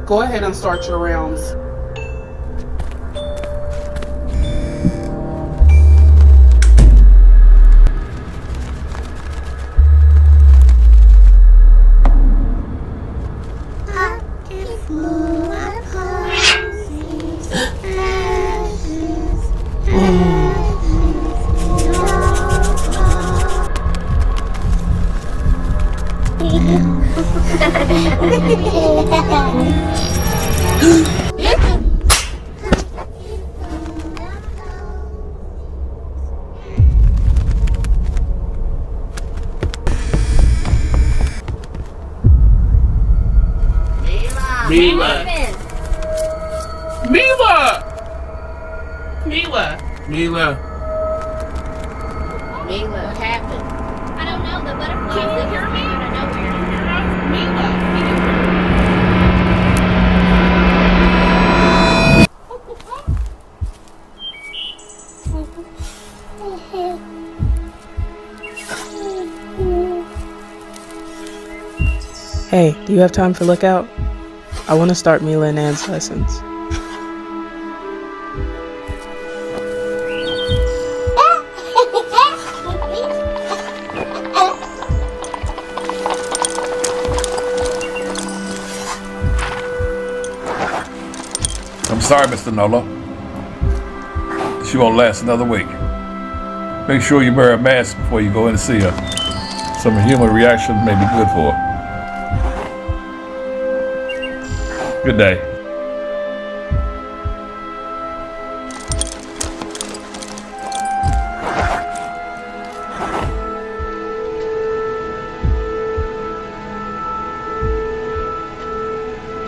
Go ahead and start your rounds. Mila! Mila! Mila! Mila! Mila, what happened? I don't know, the butterflies Can you that hear just me? came out of nowhere. Mila! Can you hear Hey, do you have time for Lookout? I want to start Mila and Anne's lessons. I'm sorry, Mr. Nola. She won't last another week. Make sure you wear a mask before you go in to see her. Some human reaction may be good for her. Good day.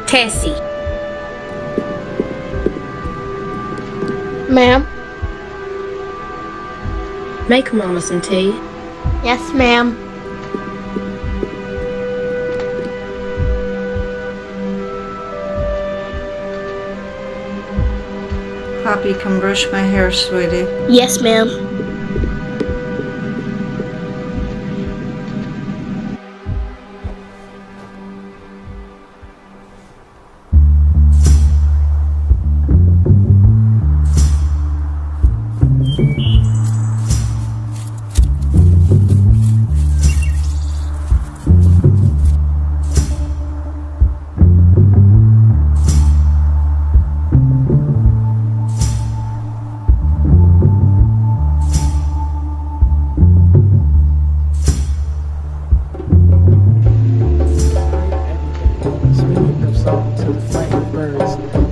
Tessie. Ma'am? Make Mama some tea. Yes, ma'am. Poppy, come brush my hair, sweetie. Yes, ma'am.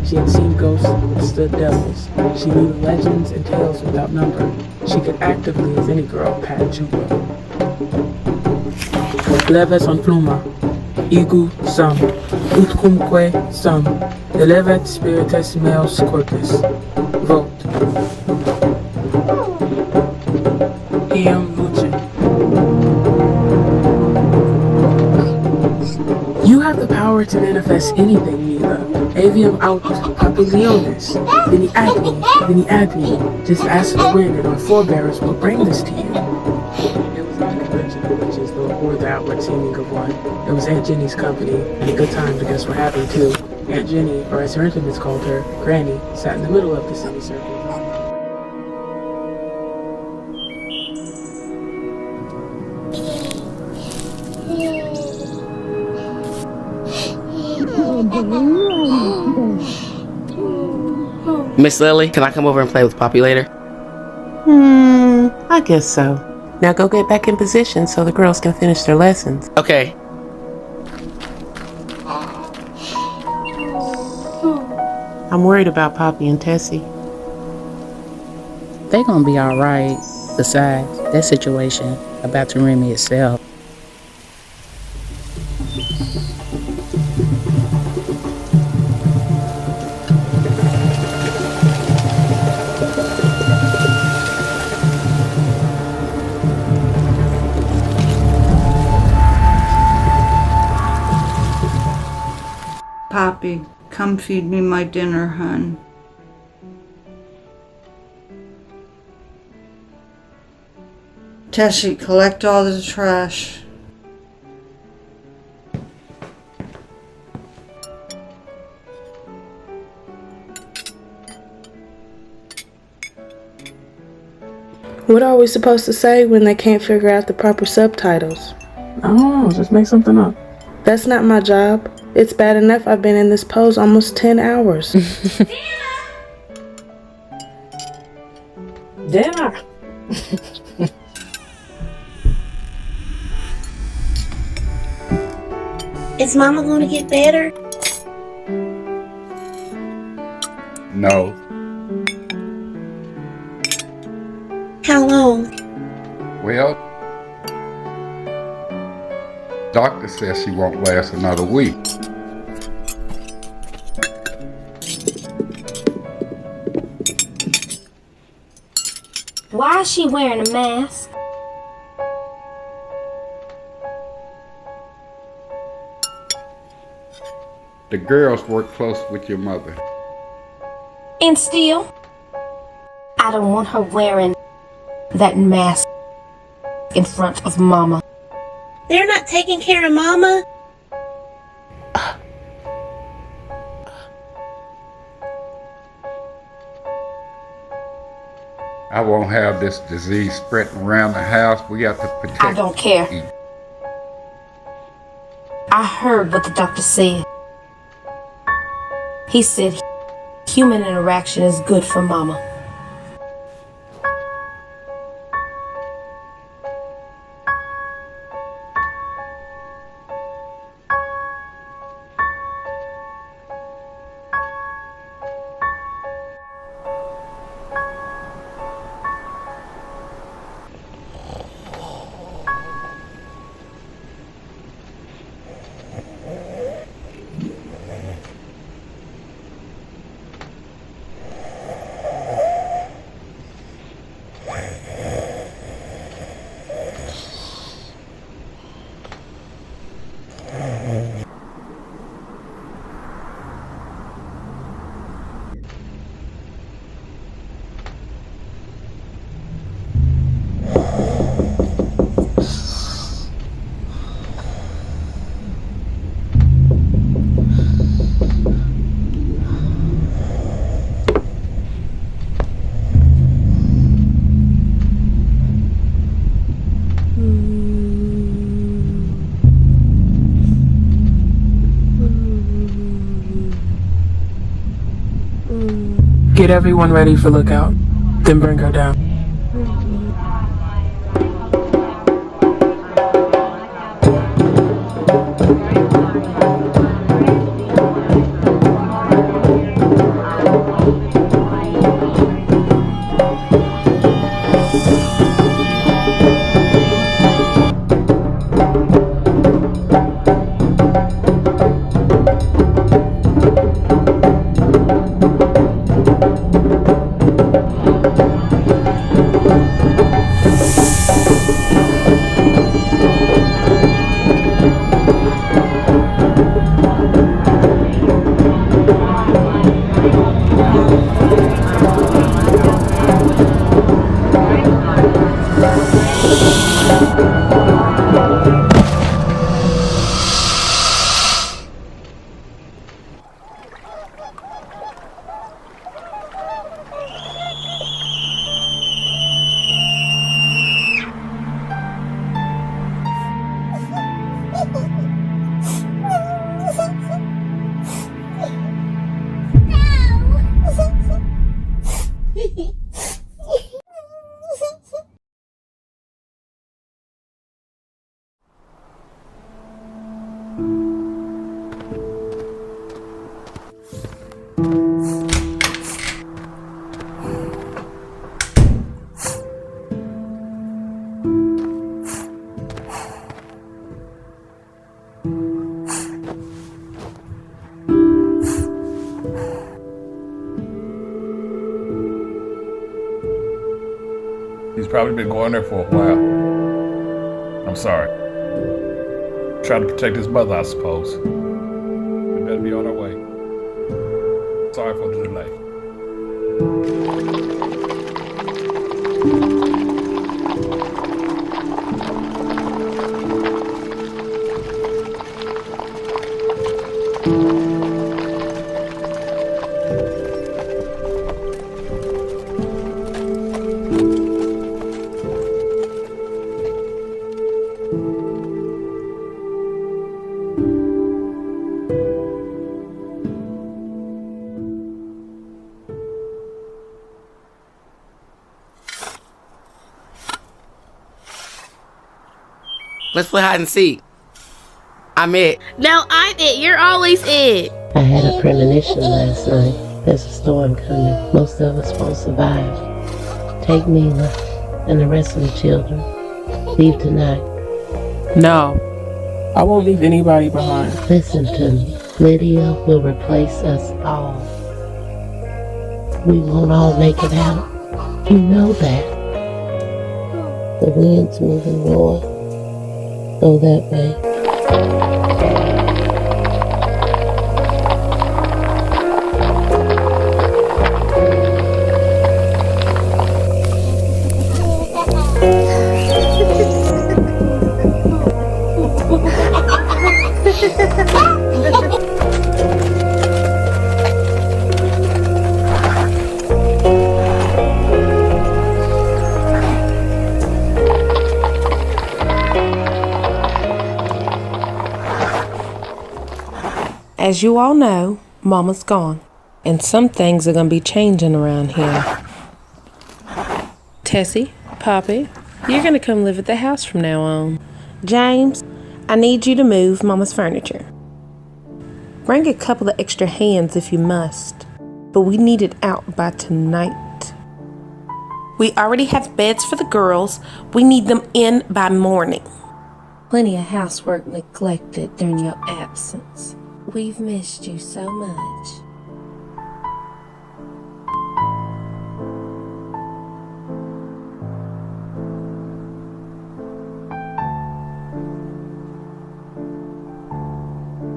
She had seen ghosts and withstood devils. She knew the legends and tales without number. She could actively, as any girl, pat Juba. Leves on pluma, igu sum, utcumque sum, elevat spiritus meos corpus. Vote. Iam lucem. You have the power to manifest anything, Mila. Avium aut papilionis. Vini agni, vini agni. Just ask for when and our forebears will bring this to you. It was not a convention of witches, though it bore the outward seeming of one. It was Aunt Jenny's company, and a good time the guests were having too. Aunt Jenny, or as her intimates called her, Granny, sat in the middle of the semicircle. Miss Lily, can I come over and play with Poppy later? I guess so. Now go get back in position so the girls can finish their lessons. Okay. I'm worried about Poppy and Tessie. They gonna be alright. Besides, that situation about to remedy itself. Poppy, come feed me my dinner, hun. Tessie, collect all the trash. What are we supposed to say when they can't figure out the proper subtitles? I don't know, just make something up. That's not my job. It's bad enough I've been in this pose almost 10 hours. Dinner! Is Mama gonna get better? No. How long? Well, doctor says she won't last another week. Why is she wearing a mask? The girls work close with your mother. And still, I don't want her wearing that mask in front of Mama. They're not taking care of Mama? I won't have this disease spreading around the house. We have to protect. I don't care. I heard what the doctor said. He said human interaction is good for Mama. Get everyone ready for lookout, then bring her down. He's probably been going there for a while. I'm sorry. Trying to protect his mother, I suppose. We better be on our way. Sorry for the delay. Let's play hide and seek. I'm it. No, I'm it. You're always it. I had a premonition last night. There's a storm coming. Most of us won't survive. Take Mila and the rest of the children. Leave tonight. No, I won't leave anybody behind. Listen to me. Lydia will replace us all. We won't all make it out. You know that. The wind's moving north. Go that way. As you all know, Mama's gone, and some things are gonna be changing around here. Tessie, Poppy, you're gonna come live at the house from now on. James, I need you to move Mama's furniture. Bring a couple of extra hands if you must, but we need it out by tonight. We already have beds for the girls. We need them in by morning. Plenty of housework neglected during your absence. We've missed you so much.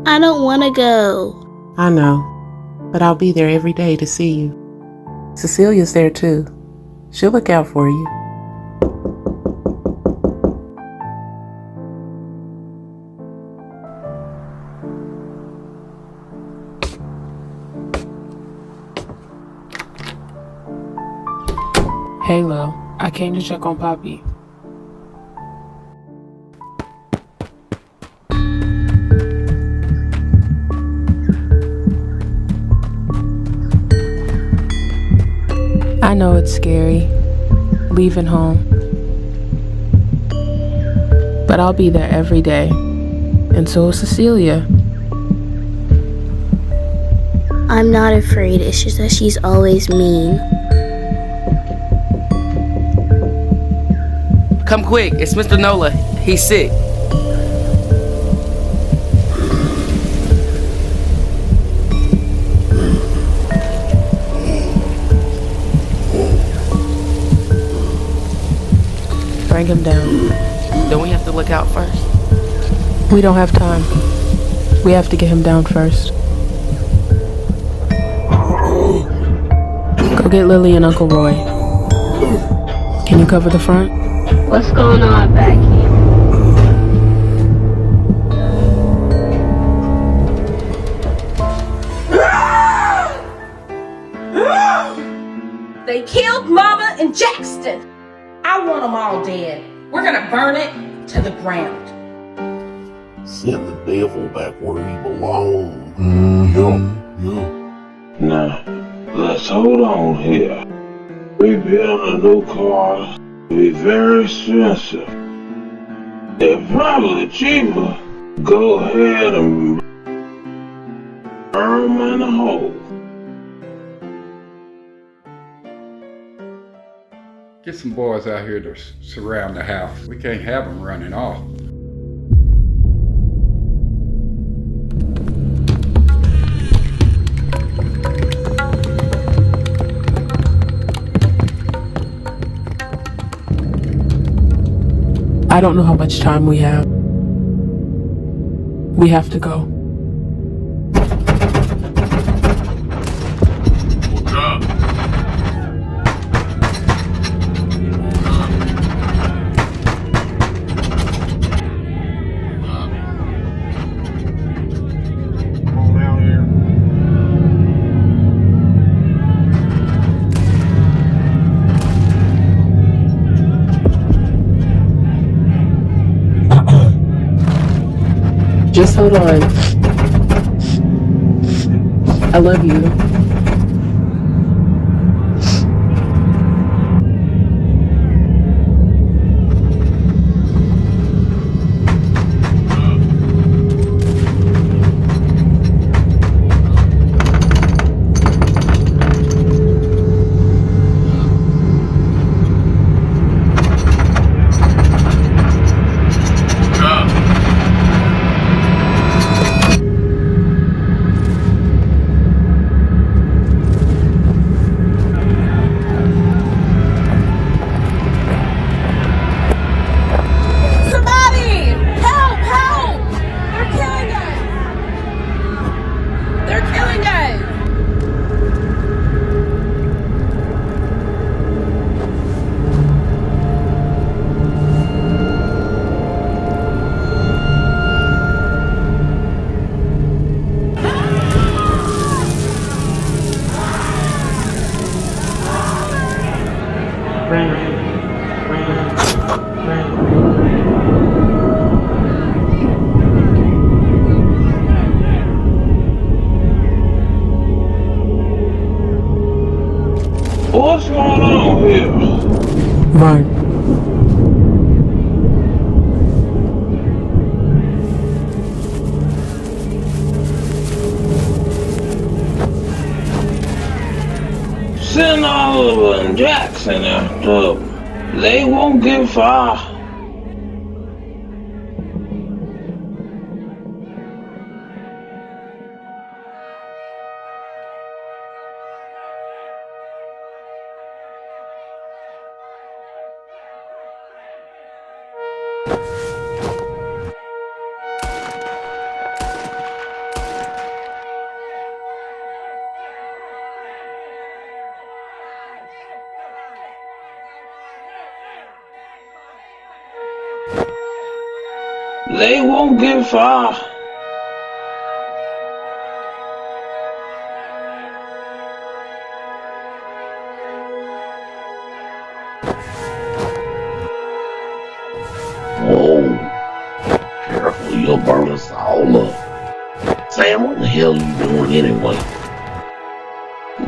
I don't want to go. I know, but I'll be there every day to see you. Cecilia's there too. She'll look out for you. Hey, Lo. I came to check on Poppy. I know it's scary, leaving home. But I'll be there every day. And so is Cecilia. I'm not afraid. It's just that she's always mean. Come quick, it's Mr. Nola. He's sick. Bring him down. Don't we have to look out first? We don't have time. We have to get him down first. Go get Lily and Uncle Roy. Can you cover the front? What's going on back here? They killed Mama and Jackson. I want them all dead. We're gonna burn it to the ground. Send the devil back where he belongs. Now, let's hold on here. Rebuilding a new car will be very expensive. They're probably cheaper. Go ahead and burn them in the hole. Get some boys out here to surround the house. We can't have them running off. I don't know how much time we have. We have to go. Just hold on. I love you. What's going on here? Vern. Send Oliver and Jackson after them. They won't get far. They won't get far. Whoa. Careful, you'll burn us all up. Sam, what the hell are you doing anyway?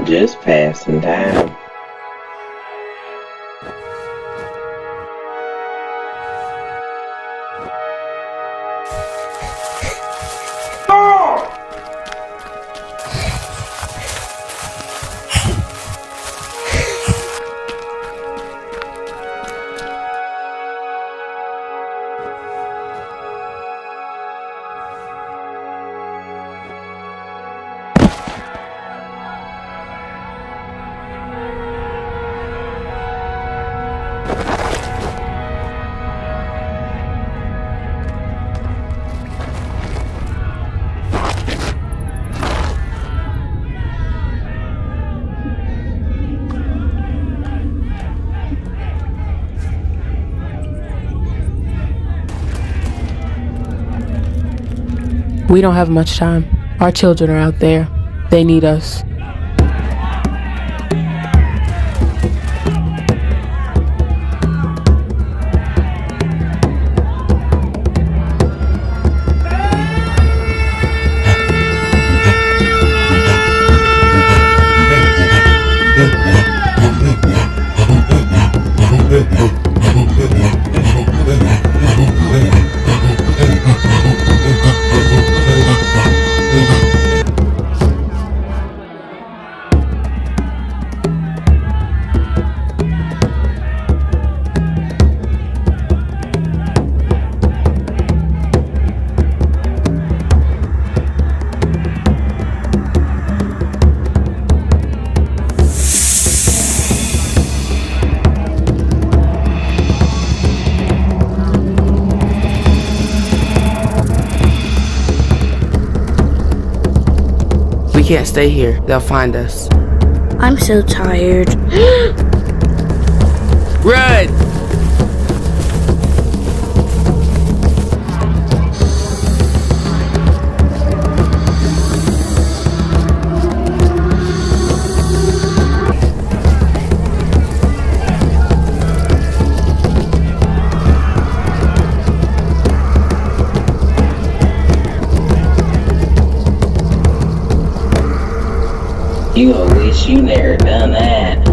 Just passing time. We don't have much time. Our children are out there. They need us. can't stay here. They'll find us. I'm so tired. Run! You wish you never done that.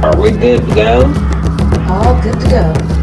Are we good to go? All good to go.